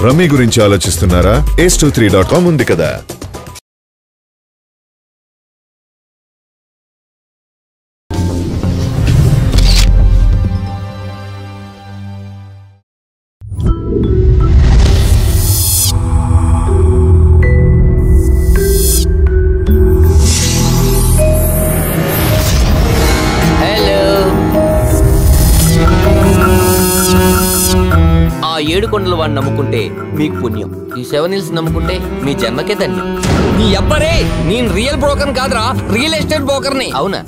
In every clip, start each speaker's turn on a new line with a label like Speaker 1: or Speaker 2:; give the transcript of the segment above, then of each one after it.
Speaker 1: Rummy గురించి ఆలోచిస్తున్నారా? ace23.com ఉంది కదా.
Speaker 2: ఏడుకొండల వాడిని నమ్ముకుంటే మీకు పుణ్యం, ఈ 7 hills నమ్ముకుంటే మీ జన్మకే ధన్యం. నీ అబ్బరే, నేను రియల్ బ్రోకర్ కాదురా, రియల్ ఎస్టేట్ బ్రోకర్ని. అవునా?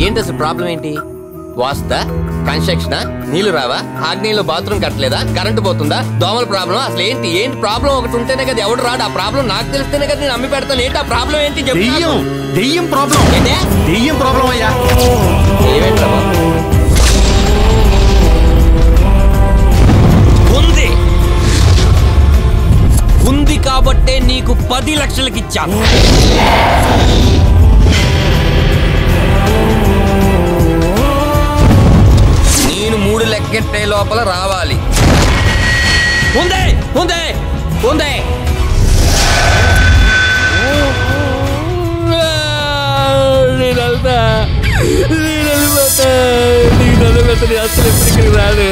Speaker 2: ఏంటి అసలు ప్రాబ్లం ఏంటి? వాస్తా, కన్స్ట్రక్షనా, నీళ్లు రావా, ఆగ్నేయంలో బాత్రూమ్ కట్టలేదా, కరెంటు పోతుందా, దోమల ప్రాబ్లం? అసలు ఏంటి ప్రాబ్లం? ఒకటి ఉంటేనే కదా ఎవడు రాడు. ఆ ప్రాబ్లం నాకు తెలిస్తేనే కదా నేను అమ్మి పెడతాను. ఏంటి ఆ ప్రాబ్లం? ఏంటి
Speaker 3: దెయ్యం ప్రాబ్లం. దెయ్యం ప్రాబ్లం అయ్యా.
Speaker 2: ఏమేంట్రా బాబు? ఉంది కాబట్టే నీకు 10 లక్షలకి ఇచ్చాను. నేను 3 లెక్కెట్టే లోపల రావాలి. ఉందే ఉందే ఉందే. నేను అసలు ఎప్పటికీ రాను.